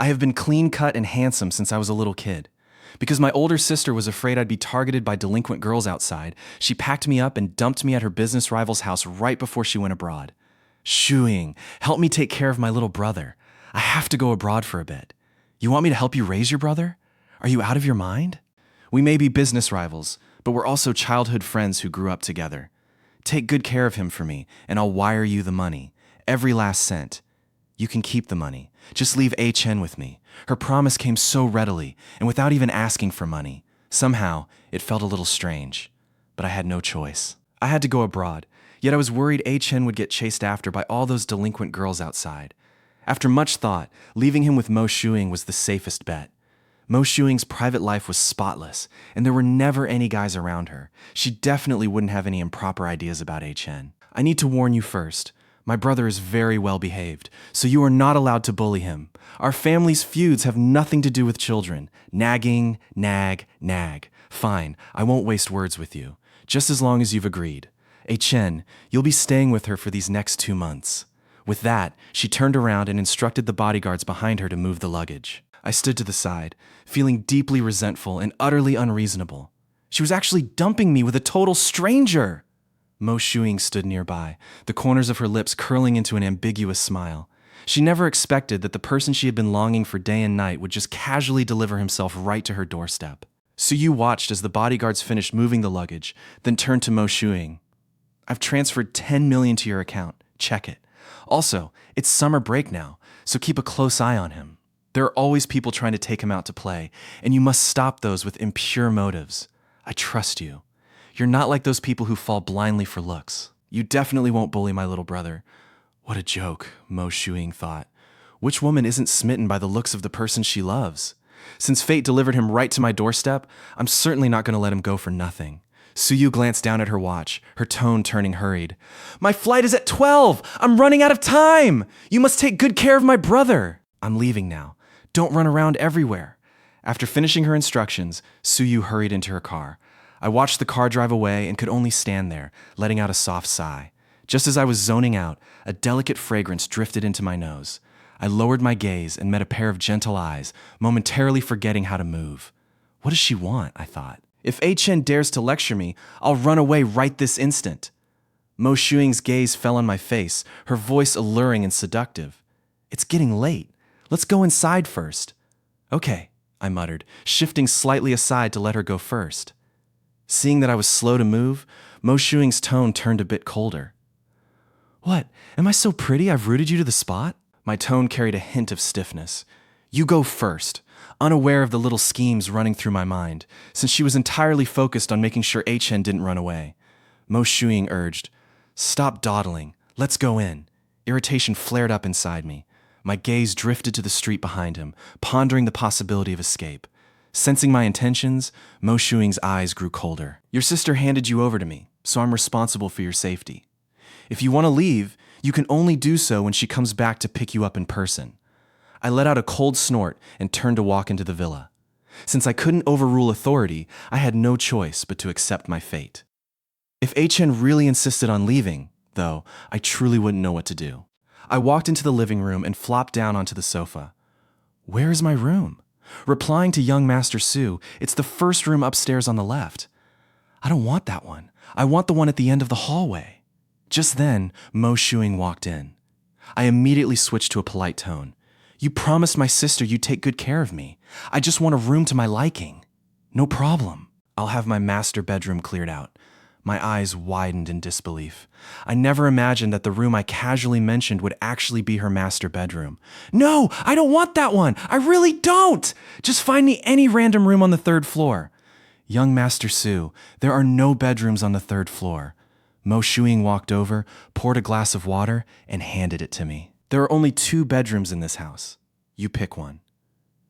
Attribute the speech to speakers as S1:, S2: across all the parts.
S1: I have been clean-cut and handsome since I was a little kid. Because my older sister was afraid I'd be targeted by delinquent girls outside, she packed me up and dumped me at her business rival's house right before she went abroad. Shuying, help me take care of my little brother. I have to go abroad for a bit. You want me to help you raise your brother? Are you out of your mind? We may be business rivals, but we're also childhood friends who grew up together. Take good care of him for me, and I'll wire you the money. Every last cent. You can keep the money. Just leave Chen with me. Her promise came so readily, and without even asking for money. Somehow, it felt a little strange. But I had no choice. I had to go abroad, yet I was worried Chen would get chased after by all those delinquent girls outside. After much thought, leaving him with Mo Shuying was the safest bet. Mo Shuying's private life was spotless, and there were never any guys around her. She definitely wouldn't have any improper ideas about Chen. I need to warn you first. My brother is very well behaved, so you are not allowed to bully him. Our family's feuds have nothing to do with children. Nagging, nag, nag. Fine, I won't waste words with you. Just as long as you've agreed. Chen, you'll be staying with her for these next 2 months. With that, she turned around and instructed the bodyguards behind her to move the luggage. I stood to the side, feeling deeply resentful and utterly unreasonable. She was actually dumping me with a total stranger! Mo Shuying stood nearby, the corners of her lips curling into an ambiguous smile. She never expected that the person she had been longing for day and night would just casually deliver himself right to her doorstep. Suyu watched as the bodyguards finished moving the luggage, then turned to Mo Shuying. I've transferred 10 million to your account. Check it. Also, it's summer break now, so keep a close eye on him. There are always people trying to take him out to play, and you must stop those with impure motives. I trust you. You're not like those people who fall blindly for looks. You definitely won't bully my little brother. What a joke, Mo Shuying thought. Which woman isn't smitten by the looks of the person she loves? Since fate delivered him right to my doorstep, I'm certainly not going to let him go for nothing. Suyu glanced down at her watch, her tone turning hurried. My flight is at 12! I'm running out of time! You must take good care of my brother! I'm leaving now. Don't run around everywhere. After finishing her instructions, Suyu hurried into her car. I watched the car drive away and could only stand there, letting out a soft sigh. Just as I was zoning out, a delicate fragrance drifted into my nose. I lowered my gaze and met a pair of gentle eyes, momentarily forgetting how to move. What does she want? I thought. If Chen dares to lecture me, I'll run away right this instant. Mo Shuying's gaze fell on my face, her voice alluring and seductive. It's getting late. Let's go inside first. Okay, I muttered, shifting slightly aside to let her go first. Seeing that I was slow to move, Mo Shuying's tone turned a bit colder. What? Am I so pretty I've rooted you to the spot? My tone carried a hint of stiffness. You go first, unaware of the little schemes running through my mind, since she was entirely focused on making sure Chen didn't run away. Mo Shuying urged, Stop dawdling. Let's go in. Irritation flared up inside me. My gaze drifted to the street behind him, pondering the possibility of escape. Sensing my intentions, Mo Shuying's eyes grew colder. Your sister handed you over to me, so I'm responsible for your safety. If you want to leave, you can only do so when she comes back to pick you up in person. I let out a cold snort and turned to walk into the villa. Since I couldn't overrule authority, I had no choice but to accept my fate. If Chen really insisted on leaving, though, I truly wouldn't know what to do. I walked into the living room and flopped down onto the sofa. Where is my room? Replying to young Master Su, it's the first room upstairs on the left. I don't want that one. I want the one at the end of the hallway. Just then, Mo Shuying walked in. I immediately switched to a polite tone. You promised my sister you'd take good care of me. I just want a room to my liking. No problem. I'll have my master bedroom cleared out. My eyes widened in disbelief. I never imagined that the room I casually mentioned would actually be her master bedroom. No, I don't want that one. I really don't. Just find me any random room on the 3rd floor. Young Master Su, there are no bedrooms on the 3rd floor. Mo Shuying walked over, poured a glass of water, and handed it to me. There are only 2 bedrooms in this house. You pick one.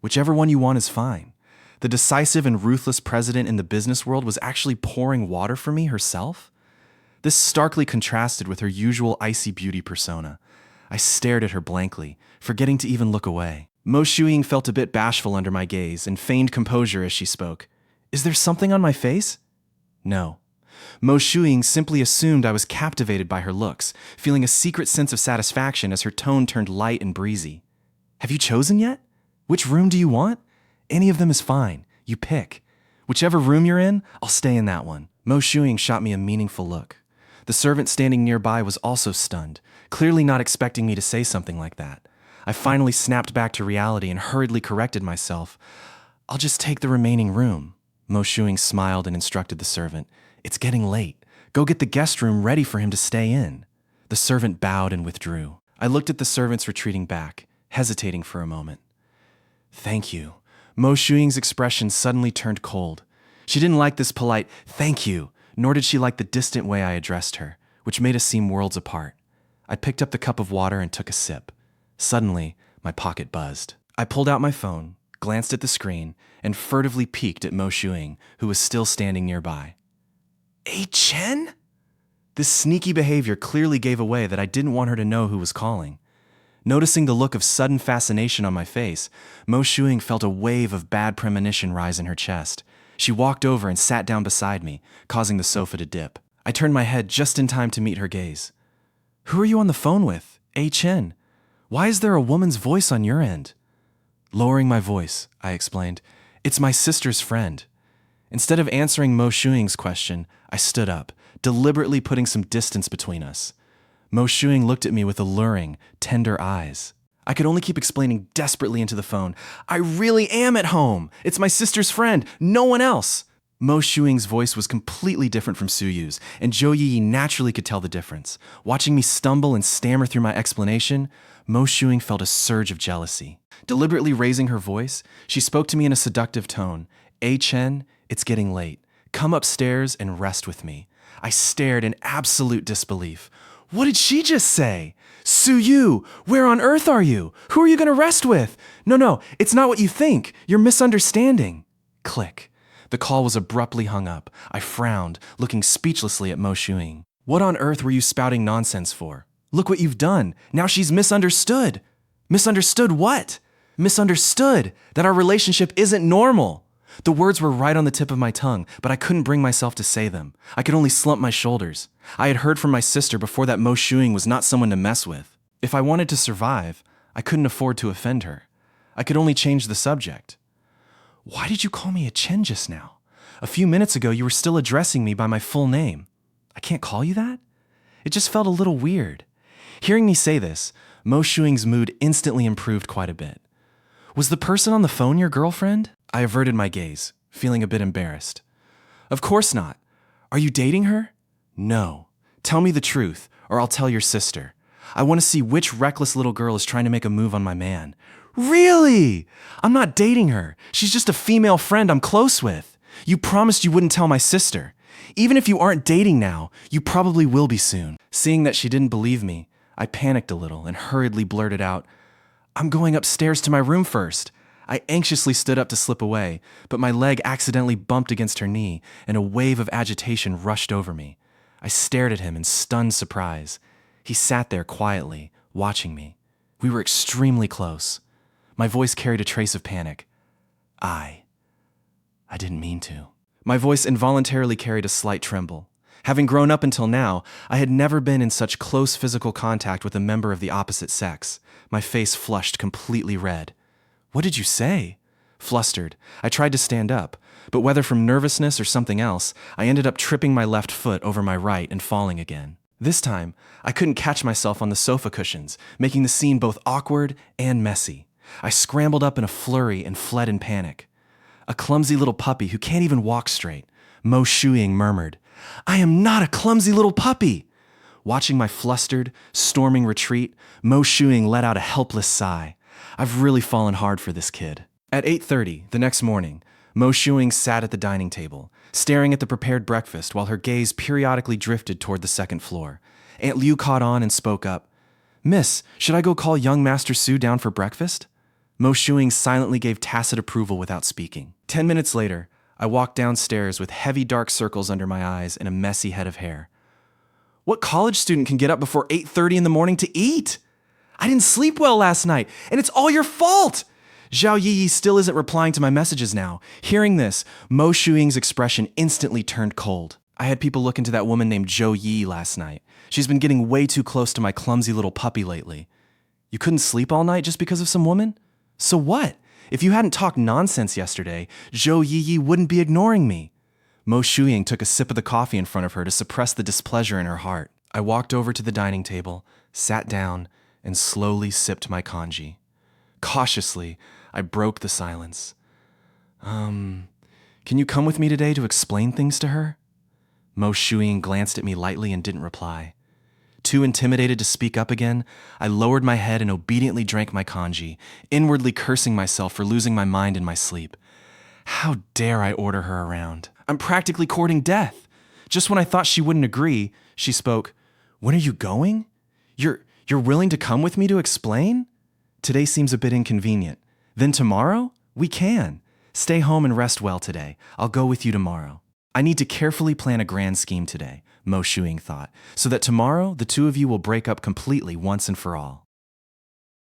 S1: Whichever one you want is fine. The decisive and ruthless president in the business world was actually pouring water for me herself? This starkly contrasted with her usual icy beauty persona. I stared at her blankly, forgetting to even look away. Mo Shuying felt a bit bashful under my gaze and feigned composure as she spoke. Is there something on my face? No. Mo Shuying simply assumed I was captivated by her looks, feeling a secret sense of satisfaction as her tone turned light and breezy. Have you chosen yet? Which room do you want? Any of them is fine. You pick. Whichever room you're in, I'll stay in that one. Mo Shuying shot me a meaningful look. The servant standing nearby was also stunned, clearly not expecting me to say something like that. I finally snapped back to reality and hurriedly corrected myself. I'll just take the remaining room. Mo Shuying smiled and instructed the servant. It's getting late. Go get the guest room ready for him to stay in. The servant bowed and withdrew. I looked at the servants retreating back, hesitating for a moment. Thank you. Mo Shuying's expression suddenly turned cold. She didn't like this polite thank you, nor did she like the distant way I addressed her, which made us seem worlds apart. I picked up the cup of water and took a sip. Suddenly, my pocket buzzed. I pulled out my phone, glanced at the screen, and furtively peeked at Mo Shuying, who was still standing nearby. Hey, Chen? This sneaky behavior clearly gave away that I didn't want her to know who was calling. Noticing the look of sudden fascination on my face, Mo Shuying felt a wave of bad premonition rise in her chest. She walked over and sat down beside me, causing the sofa to dip. I turned my head just in time to meet her gaze. Who are you on the phone with? A Chen. Why is there a woman's voice on your end? Lowering my voice, I explained. It's my sister's friend. Instead of answering Mo Shuying's question, I stood up, deliberately putting some distance between us. Mo Shuying looked at me with alluring, tender eyes. I could only keep explaining desperately into the phone. I really am at home. It's my sister's friend, no one else. Mo Shuying's voice was completely different from Suyu's, and Zhou Yi naturally could tell the difference. Watching me stumble and stammer through my explanation, Mo Shuying felt a surge of jealousy. Deliberately raising her voice, she spoke to me in a seductive tone. A Chen, it's getting late. Come upstairs and rest with me. I stared in absolute disbelief. What did she just say? Suyu, where on earth are you? Who are you going to rest with? No, it's not what you think. You're misunderstanding. Click. The call was abruptly hung up. I frowned, looking speechlessly at Mo Shuying. What on earth were you spouting nonsense for? Look what you've done. Now she's misunderstood. Misunderstood what? Misunderstood that our relationship isn't normal. The words were right on the tip of my tongue, but I couldn't bring myself to say them. I could only slump my shoulders. I had heard from my sister before that Mo Shuying was not someone to mess with. If I wanted to survive, I couldn't afford to offend her. I could only change the subject. Why did you call me a Chen just now? A few minutes ago, you were still addressing me by my full name. I can't call you that? It just felt a little weird. Hearing me say this, Mo Shuying's mood instantly improved quite a bit. Was the person on the phone your girlfriend? I averted my gaze, feeling a bit embarrassed. Of course not. Are you dating her? No. Tell me the truth, or I'll tell your sister. I want to see which reckless little girl is trying to make a move on my man. Really? I'm not dating her. She's just a female friend I'm close with. You promised you wouldn't tell my sister. Even if you aren't dating now, you probably will be soon. Seeing that she didn't believe me, I panicked a little and hurriedly blurted out, I'm going upstairs to my room first. I anxiously stood up to slip away, but my leg accidentally bumped against her knee, and a wave of agitation rushed over me. I stared at him in stunned surprise. He sat there quietly, watching me. We were extremely close. My voice carried a trace of panic. I didn't mean to. My voice involuntarily carried a slight tremble. Having grown up until now, I had never been in such close physical contact with a member of the opposite sex. My face flushed completely red. What did you say? Flustered, I tried to stand up, but whether from nervousness or something else, I ended up tripping my left foot over my right and falling again. This time, I couldn't catch myself on the sofa cushions, making the scene both awkward and messy. I scrambled up in a flurry and fled in panic. A clumsy little puppy who can't even walk straight, Mo Shuying murmured, I am not a clumsy little puppy. Watching my flustered, storming retreat, Mo Shuying let out a helpless sigh. I've really fallen hard for this kid. At 8:30 the next morning, Mo Shuying sat at the dining table, staring at the prepared breakfast while her gaze periodically drifted toward the second floor. Aunt Liu caught on and spoke up. Miss, should I go call young Master Su down for breakfast? Mo Shuying silently gave tacit approval without speaking. 10 minutes later, I walked downstairs with heavy dark circles under my eyes and a messy head of hair. What college student can get up before 8:30 in the morning to eat? I didn't sleep well last night, and it's all your fault! Zhao Yi still isn't replying to my messages now. Hearing this, Mo Shuying's expression instantly turned cold. I had people look into that woman named Zhou Yi last night. She's been getting way too close to my clumsy little puppy lately. You couldn't sleep all night just because of some woman? So what? If you hadn't talked nonsense yesterday, Zhou Yiyi wouldn't be ignoring me. Mo Shuying took a sip of the coffee in front of her to suppress the displeasure in her heart. I walked over to the dining table, sat down, and slowly sipped my kanji. Cautiously, I broke the silence. Can you come with me today to explain things to her? Mo Shuying glanced at me lightly and didn't reply. Too intimidated to speak up again, I lowered my head and obediently drank my kanji, inwardly cursing myself for losing my mind in my sleep. How dare I order her around? I'm practically courting death. Just when I thought she wouldn't agree, she spoke, "When are you going? You're willing to come with me to explain? Today seems a bit inconvenient. Then tomorrow? We can. Stay home and rest well today. I'll go with you tomorrow." I need to carefully plan a grand scheme today, Mo Shuying thought, so that tomorrow the two of you will break up completely once and for all.